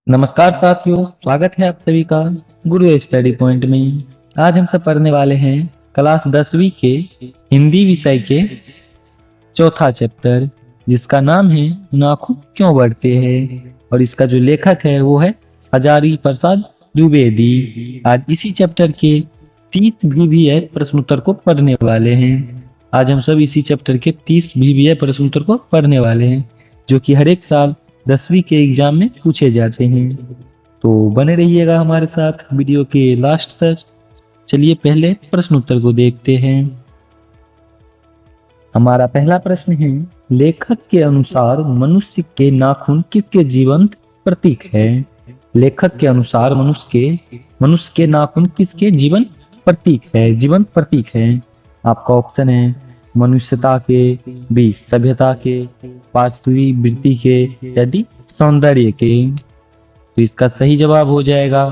नमस्कार साथियों, स्वागत है आप सभी का गुरु स्टडी पॉइंट में। आज हम सब पढ़ने वाले हैं क्लास 10वीं के हिंदी विषय के चौथा चैप्टर, जिसका नाम है नाखून क्यों बढ़ते हैं। और इसका जो लेखक है वो है हजारी प्रसाद द्विवेदी। आज इसी चैप्टर के 30 VBA प्रश्न उत्तर को पढ़ने वाले हैं। आज हम सब इसी चैप्टर के 30 VBA प्रश्न उत्तर को पढ़ने वाले हैं, जो कि हर एक साल 10वीं के एग्जाम में पूछे जाते हैं। तो बने रहिएगा हमारे साथ वीडियो के लास्ट तक। चलिए पहले प्रश्न उत्तर को देखते हैं। हमारा पहला प्रश्न है, लेखक के अनुसार मनुष्य के नाखून किसके जीवंत प्रतीक है। लेखक के अनुसार मनुष्य के नाखून किसके जीवन प्रतीक है, जीवंत प्रतीक है। आपका ऑप्शन है मनुष्यता के, बी सभ्यता के, पांचवी वृत्ति के, यदि सौंदर्य के। तो इसका सही जवाब हो जाएगा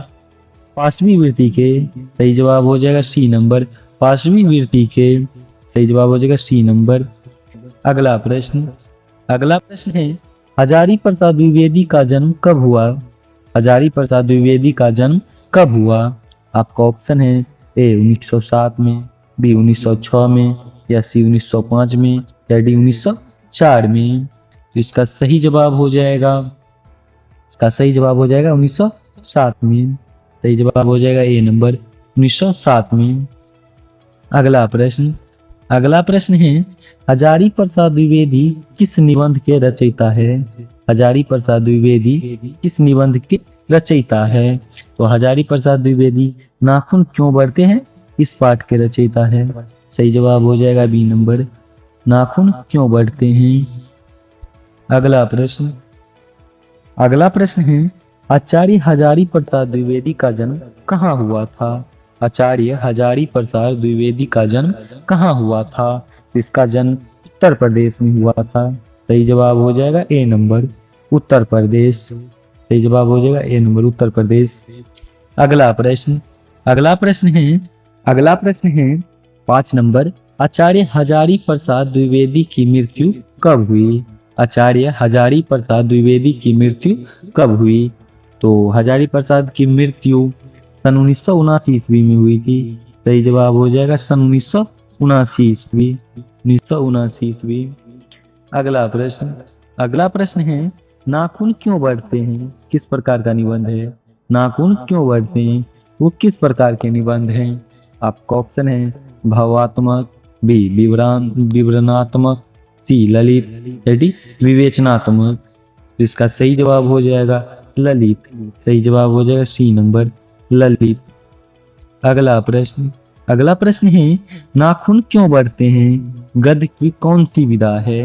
पांचवी वृत्ति के। सही जवाब हो जाएगा सी नंबर, पांचवी वृत्ति के। सही जवाब हो जाएगा सी नंबर। अगला प्रश्न है, हजारी प्रसाद द्विवेदी का जन्म कब हुआ। हजारी प्रसाद द्विवेदी का जन्म कब हुआ। आपका ऑप्शन है ए 1907 में, बी 1906 में, या सी 1905 में, या डी 1904 में। तो इसका सही जवाब हो जाएगा 1907 में। सही जवाब हो जाएगा ए नंबर 1907 में। अगला प्रश्न है, हजारी प्रसाद द्विवेदी किस निबंध के रचयिता है। हजारी प्रसाद द्विवेदी किस निबंध के रचयिता है। तो हजारी प्रसाद द्विवेदी नाखून क्यों बढ़ते हैं इस पाठ के रचयिता है। सही जवाब हो जाएगा बी नंबर, नाखून क्यों बढ़ते हैं। अगला प्रश्न है, आचार्य हजारी प्रसाद द्विवेदी का जन्म कहाँ हुआ था। आचार्य हजारी प्रसाद द्विवेदी का जन्म कहाँ हुआ था। इसका जन्म उत्तर प्रदेश में हुआ था। सही जवाब हो जाएगा ए नंबर, उत्तर प्रदेश। सही जवाब हो जाएगा ए नंबर, उत्तर प्रदेश। अगला प्रश्न है 5 नंबर, आचार्य हजारी प्रसाद द्विवेदी की मृत्यु कब हुई। आचार्य हजारी प्रसाद द्विवेदी की मृत्यु कब हुई। तो हजारी प्रसाद की मृत्यु सन 1979 ईस्वी में हुई थी। सही जवाब हो जाएगा सन 1979 ईस्वी। अगला प्रश्न है, नाखून क्यों बढ़ते हैं किस प्रकार का निबंध है। नाखून क्यों बढ़ते हैं वो किस प्रकार के निबंध हैं। आपका ऑप्शन है भावात्मक, बी विवरणात्मक, सी ललित, या डी विवेचनात्मक। इसका सही जवाब हो जाएगा ललित। सही जवाब हो जाएगा सी नंबर, ललित। अगला प्रश्न है, नाखून क्यों बढ़ते हैं गद्य की कौन सी विधा है।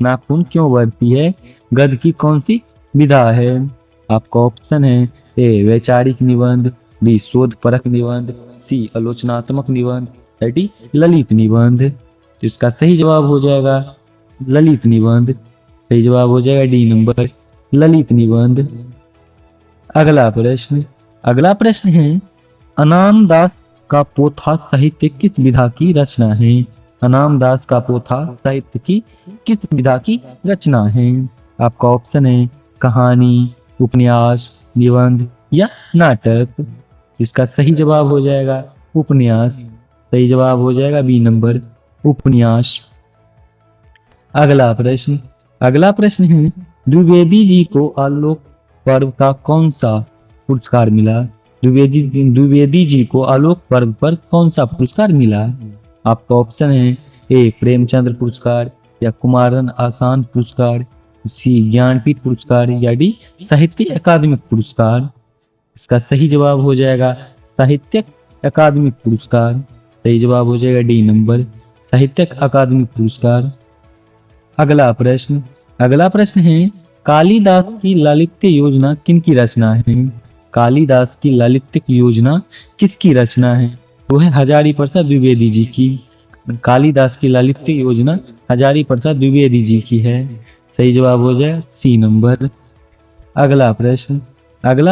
नाखून क्यों बढ़ती है गद्य की कौन सी विधा है। आपका ऑप्शन है ए वैचारिक निबंध, बी शोध परक निबंध, सी आलोचनात्मक निबंध, या डी ललित निबंध। इसका सही जवाब हो जाएगा ललित निबंध। सही जवाब हो जाएगा डी नंबर, ललित निबंध। अगला प्रश्न है, अनाम दास का पोथा साहित्य किस विधा की रचना है। अनाम दास का पोथा साहित्य की किस विधा की रचना है। आपका ऑप्शन है कहानी, उपन्यास, निबंध, या नाटक। इसका सही जवाब हो जाएगा उपन्यास। सही जवाब हो जाएगा बी नंबर, उपन्यास। अगला प्रश्न है, द्विवेदी जी को आलोक पर्व का कौन सा पुरस्कार मिला। द्विवेदी जी को आलोक पर्व पर कौन सा पुरस्कार मिला। आपका ऑप्शन है ए प्रेमचंद्र पुरस्कार, या कुमारन आसान पुरस्कार, सी ज्ञानपीठ पुरस्कार, या डी साहित्य अकादमिक पुरस्कार। इसका सही जवाब हो जाएगा साहित्यिक अकादमिक पुरस्कार। सही जवाब हो जाएगा डी नंबर, साहित्यिक अकादमिक पुरस्कार। अगला प्रश्न है, कालिदास की लालित्य योजना किनकी रचना है। कालिदास की लालित्य योजना किसकी रचना है। वो है हजारी प्रसाद द्विवेदी जी की। कालिदास की लालित्य योजना हजारी प्रसाद द्विवेदी जी की है। सही जवाब हो जाए सी नंबर। अगला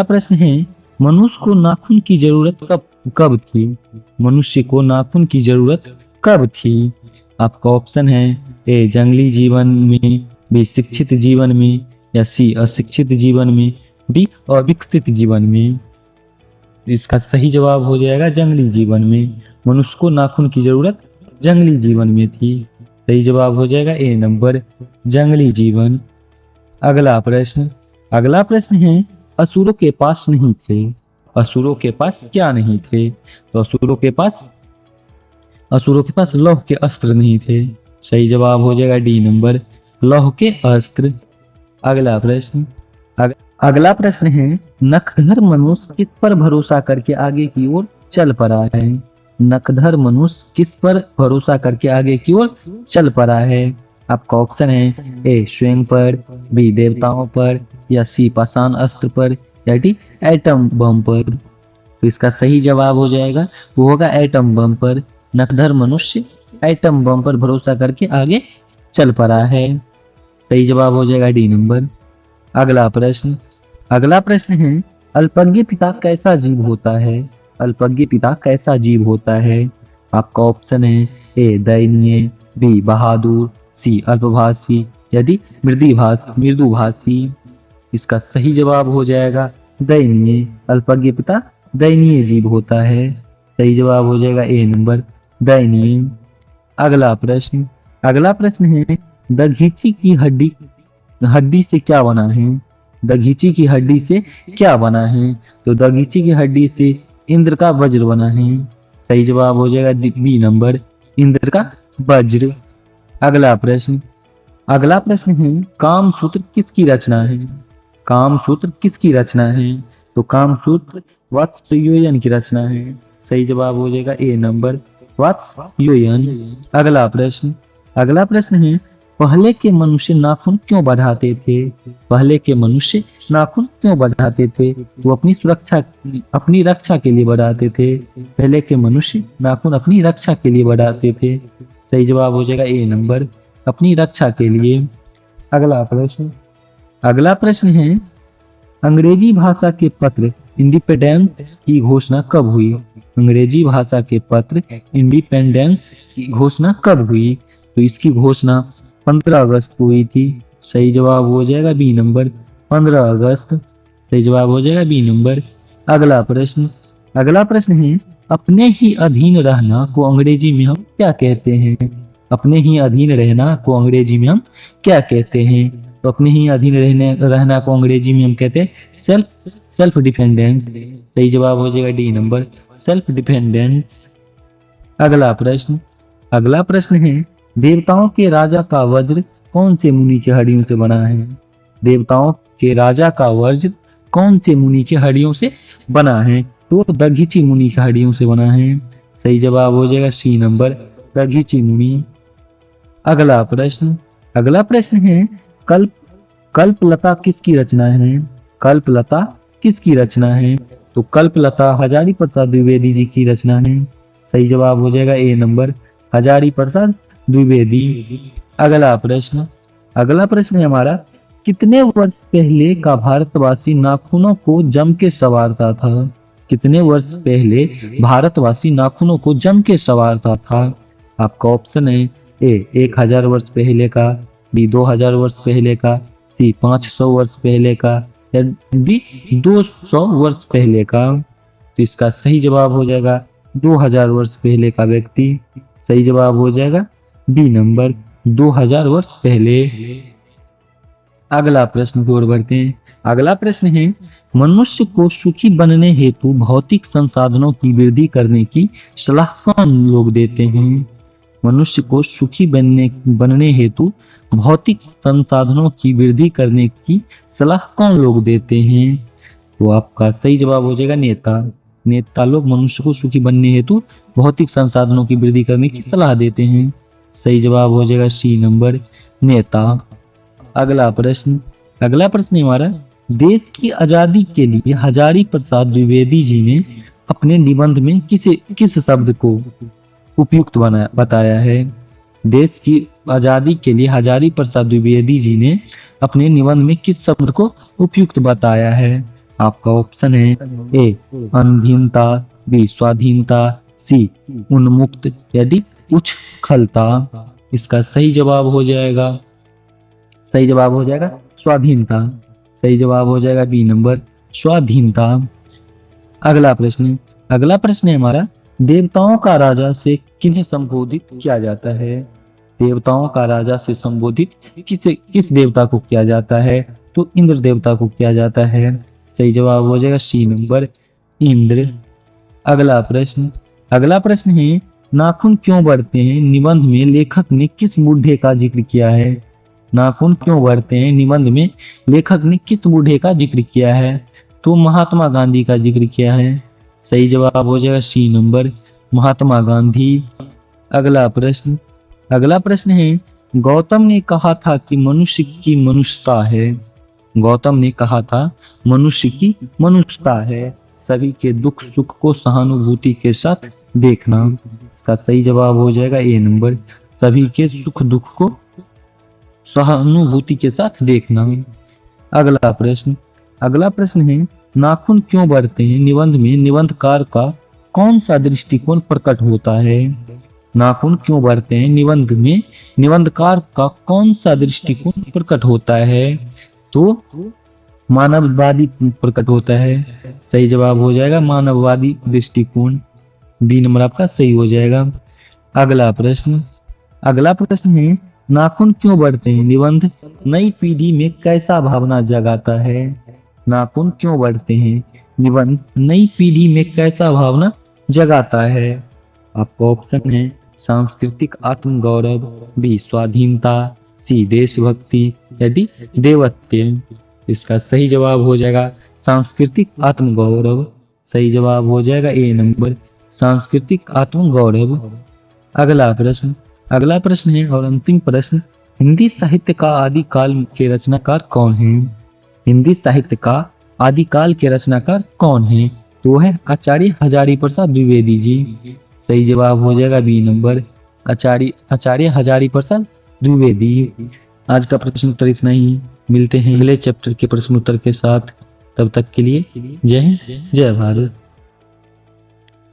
प्रश्न है, मनुष्य को नाखून की जरूरत कब थी। मनुष्य को नाखून की जरूरत कब थी। आपका ऑप्शन है ए जंगली जीवन में, बी शिक्षित जीवन में, या सी अशिक्षित जीवन में, डी अविकसित जीवन में। इसका सही जवाब हो जाएगा जंगली जीवन में। मनुष्य को नाखून की जरूरत जंगली जीवन में थी। सही जवाब हो जाएगा ए नंबर, जंगली जीवन। अगला प्रश्न है, असुरों के पास नहीं थे। असुरों के पास क्या नहीं थे? तो असुरों के पास लौह के अस्त्र नहीं थे। सही जवाब हो जाएगा डी नंबर, लौह के अस्त्र। अगला प्रश्न अगला प्रश्न है, नखधर मनुष्य किस पर भरोसा करके आगे की ओर चल पड़ा है? नखधर मनुष्य किस पर भरोसा करके आगे की ओर चल पड़ा है? आपका ऑप्शन है ए स्वयं पर, बी देवताओं पर, या सी पाषाण अस्त्र पर, या डी एटम बम पर। तो इसका सही जवाब हो जाएगा वो होगा एटम बम पर। नखधर मनुष्य एटम बम पर भरोसा करके आगे चल पड़ा है। सही जवाब हो जाएगा डी नंबर। अगला प्रश्न है, अल्पज्ञ पिता कैसा जीव होता है? अल्पज्ञ पिता कैसा जीव होता है? आपका ऑप्शन है ए दयनीय, बी बहादुर, सी अल्पभाषी, या डी मृदुभाषी। इसका सही जवाब हो जाएगा दयनीय। अल्पज्ञ पिता दयनीय जीव होता है। सही जवाब हो जाएगा ए नंबर, दयनीय। अगला प्रश्न है, दघीची की हड्डी से क्या बना है? दघीची की हड्डी से क्या बना है? तो दघीची की हड्डी से इंद्र का वज्र बना है। सही जवाब हो जाएगा बी नंबर, इंद्र का वज्र। अगला प्रश्न है, कामसूत्र किसकी रचना है? कामसूत्र किसकी रचना है? तो कामसूत्र वात्स्ययन की रचना है। सही जवाब हो जाएगा ए नंबर, वात्स्ययन। अगला प्रश्न है, पहले के मनुष्य नाखून क्यों बढ़ाते थे? पहले के मनुष्य नाखून क्यों बढ़ाते थे? वो अपनी रक्षा के लिए बढ़ाते थे। पहले के मनुष्य नाखून अपनी रक्षा के लिए बढ़ाते थे। सही जवाब हो जाएगा ए नंबर, अपनी रक्षा के लिए। अगला प्रश्न है, अंग्रेजी भाषा के पत्र इंडिपेंडेंस की घोषणा कब हुई? अंग्रेजी भाषा के पत्र इंडिपेंडेंस की घोषणा कब हुई? तो इसकी घोषणा 15 अगस्त को हुई थी। सही जवाब हो जाएगा बी नंबर, 15 अगस्त। सही जवाब हो जाएगा बी नंबर। अगला प्रश्न है, अपने ही अधीन रहना को अंग्रेजी में हम क्या कहते हैं? अपने ही अधीन रहना को अंग्रेजी में हम क्या कहते हैं? तो अपने ही अधीन रहना को अंग्रेजी में हम कहते हैं सेल्फ डिपेंडेंस। सही जवाब हो जाएगा डी नंबर, सेल्फ डिपेंडेंस। अगला प्रश्न है, देवताओं के राजा का वज्र कौन से मुनि की हड्डियों से बना है? देवताओं के राजा का वज्र कौन से मुनि की हड्डियों से बना है? तो दघीची मुनि की हड्डियों से बना है। सही जवाब हो जाएगा सी नंबर, दघीची मुनि। अगला प्रश्न है, कल्पलता किसकी रचना है? कल्पलता किसकी रचना है? तो कल्पलता हजारी प्रसाद द्विवेदी जी की रचना है। सही जवाब हो जाएगा ए नंबर, हजारी प्रसाद द्विवेदी। अगला प्रश्न है हमारा, कितने वर्ष पहले का भारतवासी नाखूनों को जम के संवारता था? कितने वर्ष पहले भारतवासी नाखूनों को जम के संवारता था? आपका ऑप्शन है ए 1000 वर्ष पहले का, बी 2000 वर्ष पहले का, सी 500 वर्ष पहले का, या डी 200 वर्ष पहले का। तो इसका सही जवाब हो जाएगा 2000 वर्ष पहले का व्यक्ति। सही जवाब हो जाएगा बी नंबर, 2000 वर्ष पहले। अगला प्रश्न की ओर बढ़ते हैं। अगला प्रश्न है, मनुष्य को सुखी बनने हेतु भौतिक संसाधनों की वृद्धि करने की सलाह कौन लोग देते हैं? मनुष्य को सुखी बनने हेतु भौतिक संसाधनों की वृद्धि करने की सलाह कौन लोग देते हैं? तो आपका सही जवाब हो जाएगा नेता लोग मनुष्य को सुखी बनने हेतु भौतिक संसाधनों की वृद्धि करने की सलाह देते हैं। सही जवाब हो जाएगा सी नंबर, नेता। अगला प्रश्न हमारा, देश की आजादी के लिए हजारी प्रसाद द्विवेदी जी ने अपने निबंध में किस शब्द को उपयुक्त बताया है? देश की आजादी के लिए हजारी प्रसाद द्विवेदी जी ने अपने निबंध में किस शब्द को उपयुक्त बताया है? आपका ऑप्शन है ए अधीनता, बी स्वाधीनता, सी उन्मुक्त, या डी उच्छृंखलता। इसका सही जवाब हो जाएगा स्वाधीनता। सही जवाब हो जाएगा बी नंबर स्वाधीनता। अगला प्रश्न है हमारा, देवताओं का राजा से किन्हें संबोधित किया जाता है? देवताओं का राजा से संबोधित किस देवता को किया जाता है? तो इंद्र देवता को किया जाता है। सही जवाब हो जाएगा सी नंबर इंद्र। अगला प्रश्न है, नाखून क्यों बढ़ते हैं निबंध में लेखक ने किस बूढ़े का जिक्र किया है? नाखून क्यों बढ़ते हैं निबंध में लेखक ने किस बूढ़े का जिक्र किया है? तो महात्मा गांधी का जिक्र किया है। सही जवाब हो जाएगा सी नंबर महात्मा गांधी। अगला प्रश्न है, गौतम ने कहा था कि मनुष्य की मनुष्यता है। गौतम ने कहा था मनुष्य की मनुष्यता है सभी के दुख सुख को सहानुभूति के साथ देखना। इसका सही जवाब हो जाएगा ए नंबर, सभी के सुख दुख को सहानुभूति के साथ देखना। अगला प्रश्न है, नाखून क्यों बढ़ते हैं निबंध में निबंधकार का कौन सा दृष्टिकोण प्रकट होता है? नाखून क्यों बढ़ते हैं निबंध में निबंधकार का कौन सा दृष्टिकोण प्रकट होता है? तो मानववादी प्रकट होता है। सही जवाब हो जाएगा मानववादी दृष्टिकोण, बी नंबर आपका सही हो जाएगा। अगला प्रश्न है, नाखून क्यों बढ़ते हैं निबंध नई पीढ़ी में कैसा भावना जगाता है? नाखून क्यों बढ़ते हैं निबंध नई पीढ़ी में कैसा भावना जगाता है? आपका ऑप्शन है सांस्कृतिक आत्मगौरव, बी स्वाधीनता, सी देशभक्ति, यदि देवत्व। इसका सही जवाब हो जाएगा सांस्कृतिक आत्मगौरव। सही जवाब हो जाएगा ए नंबर सांस्कृतिक आत्मगौरव। अगला प्रश्न है और अंतिम प्रश्न, हिंदी साहित्य का आदिकाल के रचनाकार कौन है? हिंदी साहित्य का आदिकाल के रचनाकार कौन है? तो है आचार्य हजारी प्रसाद द्विवेदी जी। सही जवाब हो जाएगा बी नंबर आचार्य हजारी प्रसाद द्विवेदी। आज का प्रश्न उत्तर इतना ही, मिलते हैं अगले चैप्टर के प्रश्न उत्तर के साथ। तब तक के लिए जय हिंद जय भारत।